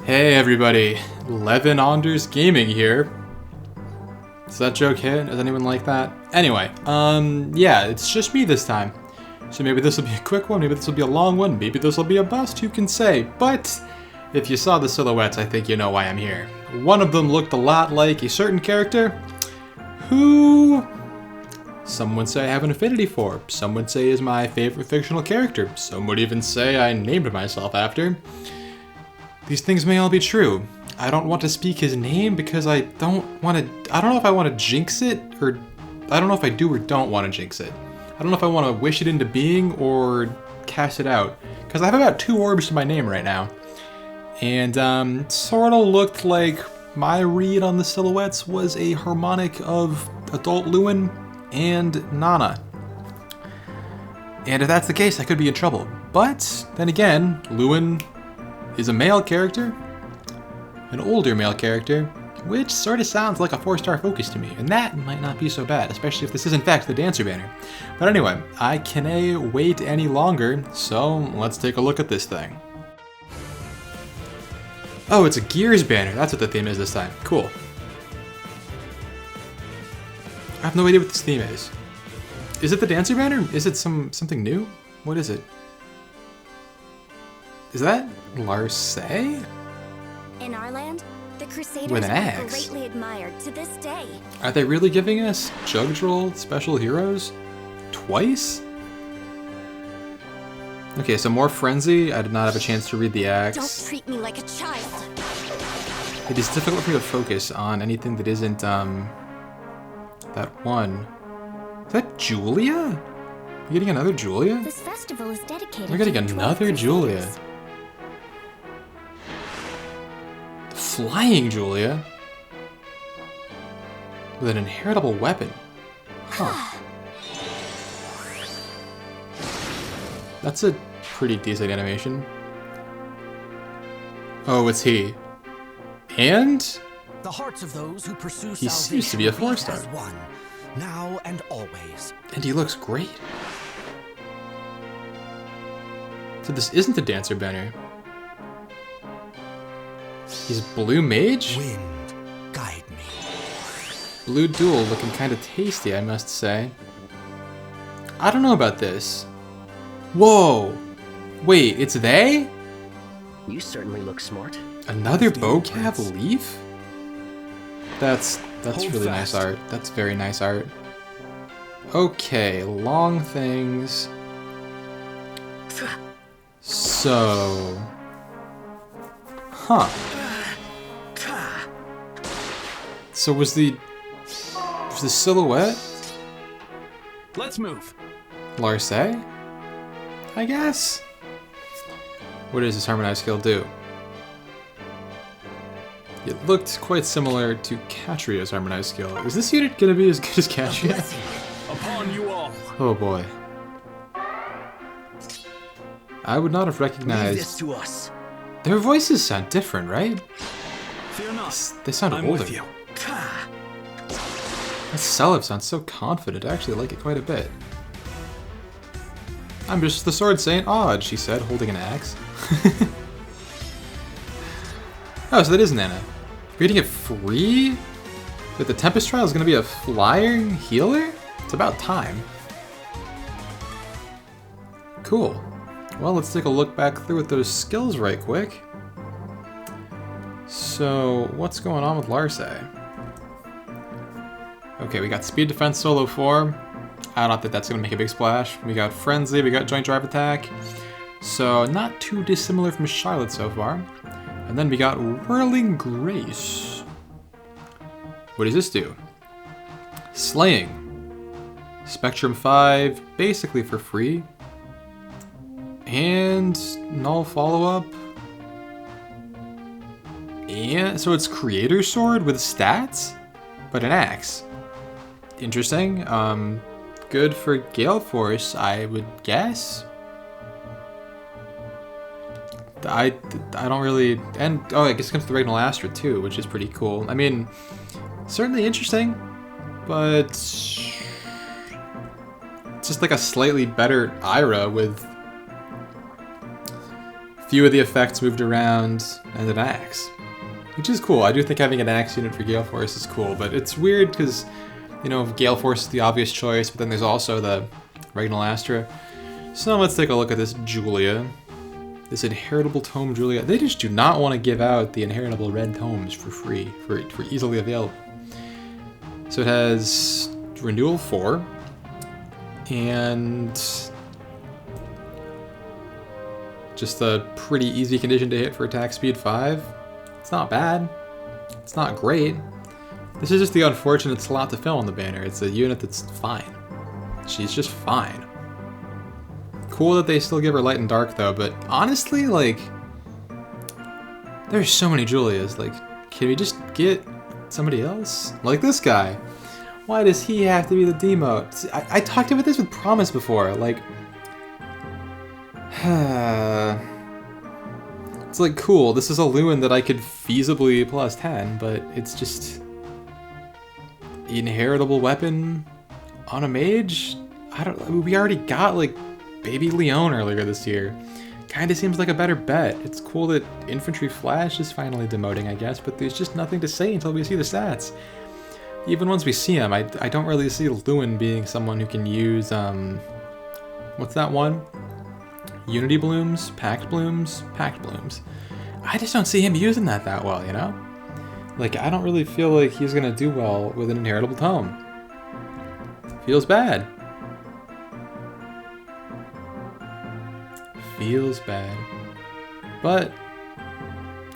Hey everybody, Levin Anders Gaming here. Does that joke hit? Does anyone like that? Anyway, yeah, it's just me this time. So maybe this will be a quick one, maybe this will be a long one, maybe this will be a bust, who can say? But if you saw the silhouettes, I think you know why I'm here. One of them looked a lot like a certain character who some would say I have an affinity for, some would say is my favorite fictional character, some would even say I named myself after. These things may all be true. I don't want to speak his name because I don't know if I want to jinx it, or I don't know if I do or don't want to jinx it. I don't know if I want to wish it into being or cast it out, because I have about 2 orbs to my name right now. And sort of looked like my read on the silhouettes was a harmonic of adult Lewin and Nana. And if that's the case, I could be in trouble. But then again, Lewin is a male character, an older male character, which sort of sounds like a 4-star focus to me, and that might not be so bad, especially if this is in fact the dancer banner. But anyway, I can't wait any longer, so let's take a look at this thing. Oh, it's a Gears banner, that's what the theme is this time. Cool. I have no idea what this theme is. Is it the dancer banner? Is it something new? What is it? Is that Larcey? In our land, the Crusaders With an are axe? greatly admired to this day. Are they really giving us Jugdroll special heroes? Twice? Okay, so more Frenzy. I did not have a chance to read the Don't axe. treat me like a child. It is difficult for me to focus on anything that isn't, that one. Is that Julia? You getting another Julia? This festival is dedicated We're getting to the 12 another Julia. Crusaders. Flying Julia? With an inheritable weapon. Huh. That's a pretty decent animation. Oh, it's he. And The hearts of those who pursue he salvation seems to be a beat 4-star. as one, now and always. And he looks great. So this isn't the dancer banner. He's blue mage? Wind, guide me. Blue duel looking kind of tasty, I must say. I don't know about this. Whoa! Wait, it's they? You certainly look smart. Another bowcav leaf? That's Hold really fast. nice art. That's very nice art. Okay, long things. So... Huh. So was the silhouette Let's move. Larcey? I guess? What does this harmonized skill do? It looked quite similar to Catria's harmonized skill. Is this unit gonna be as good as Catria? Upon you all. Oh boy. I would not have Leave this recognized... to us. Their voices sound different, right? Fear not. They sound I'm older. with you. That Celev sounds so confident. I actually like it quite a bit. I'm just the Sword Saint Odd, she said, holding an axe. Oh, so that is Nana. We're getting it free? But the Tempest Trial is going to be a flying healer? It's about time. Cool. Well, let's take a look back through with those skills right quick. So, what's going on with Larcey? Okay, we got Speed Defense Solo 4. I don't think that's going to make a big splash. We got Frenzy, we got Joint Drive Attack. So, not too dissimilar from Charlotte so far. And then we got Whirling Grace. What does this do? Slaying. Spectrum 5, basically for free. And Null Follow-Up. And so it's Creator Sword with stats, but an axe. Interesting. Good for Gale Force, I would guess. I don't really... And, oh, I guess it comes to Regnal Astra too, which is pretty cool. I mean, certainly interesting, but... It's just like a slightly better Ira with few of the effects moved around, and an axe. Which is cool. I do think having an axe unit for Gale Force is cool, but it's weird because, you know, Gale Force is the obvious choice, but then there's also the Regnal Astra. So let's take a look at this Julia. This Inheritable Tome Julia. They just do not want to give out the Inheritable Red Tomes for free, for easily available. So it has Renewal 4, and just a pretty easy condition to hit for attack speed 5. It's not bad. It's not great. This is just the unfortunate slot to fill on the banner. It's a unit that's fine. She's just fine. Cool that they still give her light and dark though, but honestly, like, there's so many Julias. Like, can we just get somebody else? Like this guy. Why does he have to be the demote? See, I talked about this with Promise before. Like, it's like, cool, this is a Lewin that I could feasibly plus 10, but it's just inheritable weapon on a mage? I mean, we already got like Baby Leon earlier this year. Kinda seems like a better bet. It's cool that Infantry Flash is finally demoting, I guess, but there's just nothing to say until we see the stats. Even once we see him, I don't really see Lewin being someone who can use, what's that one? Unity Blooms? Pact Blooms? Pact Blooms. I just don't see him using that well, you know? Like, I don't really feel like he's gonna do well with an Inheritable Tome. Feels bad. Feels bad. But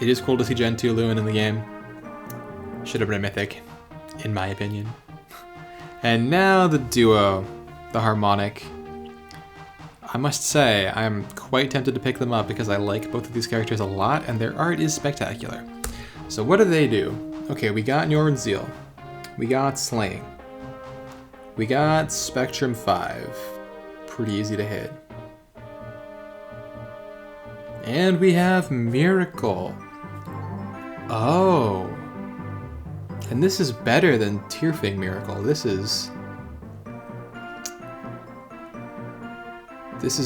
it is cool to see Gen 2 Lewin in the game. Should have been a mythic, in my opinion. And now the duo, the Harmonic. I must say, I'm quite tempted to pick them up because I like both of these characters a lot and their art is spectacular. So what do they do? Okay, we got Njorin Zeal. We got Slaying. We got Spectrum 5. Pretty easy to hit. And we have Miracle. Oh. And this is better than Tearfang Miracle. This is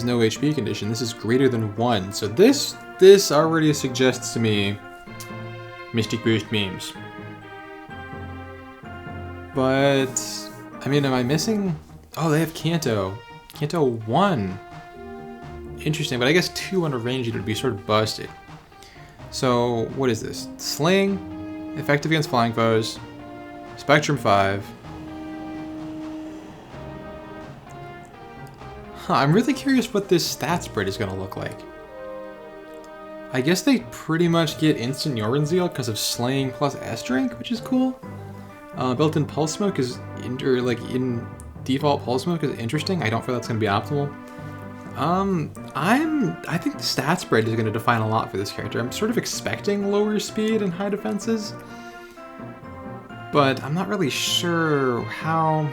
no HP condition. This is greater than 1. So this already suggests to me Mystic Boost memes. But, I mean, am I missing? Oh, they have Canto. Canto 1. Interesting, but I guess 2 on a range unit would be sort of busted. So, what is this? Sling, effective against flying foes, Spectrum 5. Huh, I'm really curious what this stat spread is going to look like. I guess they pretty much get instant Njorin Zeal because of Slaying plus S-Drink, which is cool. Built-in Pulse Smoke is, in default Pulse Smoke is interesting. I don't feel that's going to be optimal. I think the stat spread is going to define a lot for this character. I'm sort of expecting lower speed and high defenses, but I'm not really sure how.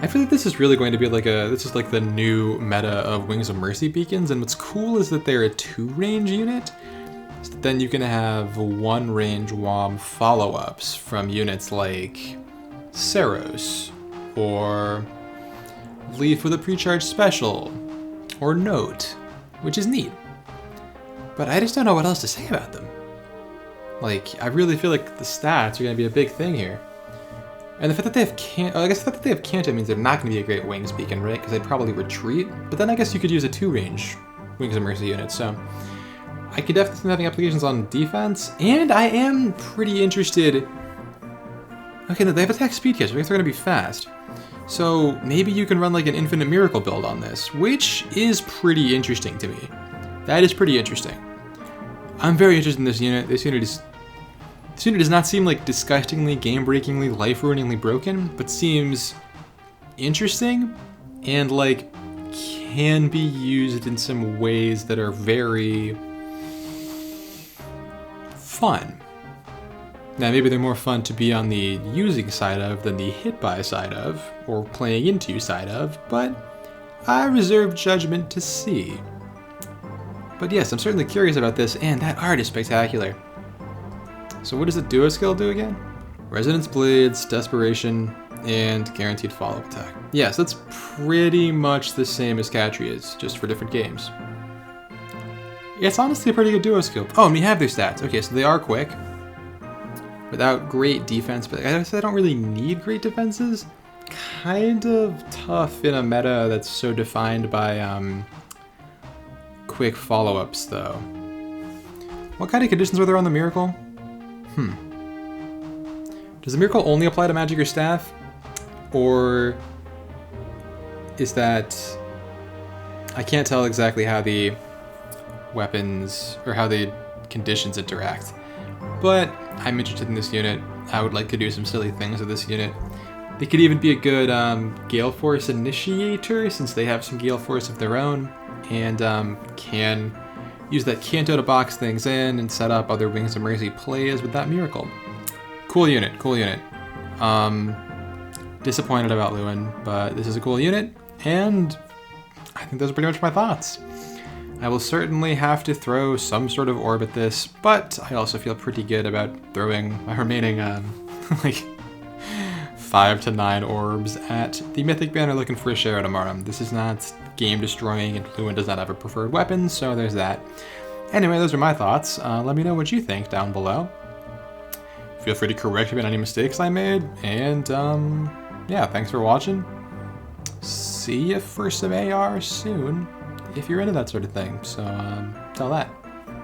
I feel like this is really going to be this is like the new meta of Wings of Mercy beacons, and what's cool is that they're a 2-range unit, so then you can have 1-range WOM follow-ups from units like Saros, or Leaf with a pre-charged special, or Note, which is neat. But I just don't know what else to say about them. Like, I really feel like the stats are going to be a big thing here. And the fact that they have the fact that they have Canto means they're not going to be a great Wings beacon, right? Because they'd probably retreat. But then I guess you could use a 2-range Wings of Mercy unit, so I could definitely see having applications on defense. And I am pretty interested. Okay, no, they have attack speed kits, so I guess they're going to be fast. So maybe you can run like an Infinite Miracle build on this, which is pretty interesting to me. That is pretty interesting. I'm very interested in this unit. This unit does not seem like disgustingly, game-breakingly, life-ruiningly broken, but seems interesting and like can be used in some ways that are very fun. Now, maybe they're more fun to be on the using side of than the hit by side of, or playing into side of, but I reserve judgment to see. But yes, I'm certainly curious about this, and that art is spectacular. So what does the duo skill do again? Resonance Blades, Desperation, and Guaranteed Follow-Up Attack. Yes, that's pretty much the same as Catria's, just for different games. It's honestly a pretty good duo skill. Oh, and we have their stats. Okay, so they are quick. Without great defense, but I guess I don't really need great defenses. Kind of tough in a meta that's so defined by quick follow-ups, though. What kind of conditions were there on the Miracle? Does the Miracle only apply to magic or staff? Or is that... I can't tell exactly how the weapons or how the conditions interact. But I'm interested in this unit. I would like to do some silly things with this unit. They could even be a good Gale Force initiator, since they have some Gale Force of their own, and can use that Canto to box things in and set up other Wings of Mercy plays with that Miracle. Cool unit, cool unit. Disappointed about Lewin, but this is a cool unit, and I think those are pretty much my thoughts. I will certainly have to throw some sort of orb at this, but I also feel pretty good about throwing my remaining, like, 5 to 9 orbs at the Mythic Banner looking for a share tomorrow. This is not game destroying, and Lewin does not have a preferred weapon, so there's that. Anyway, those are my thoughts. Let me know what you think down below. Feel free to correct me on any mistakes I made, and yeah, thanks for watching. See you for some AR soon, if you're into that sort of thing. So, till that.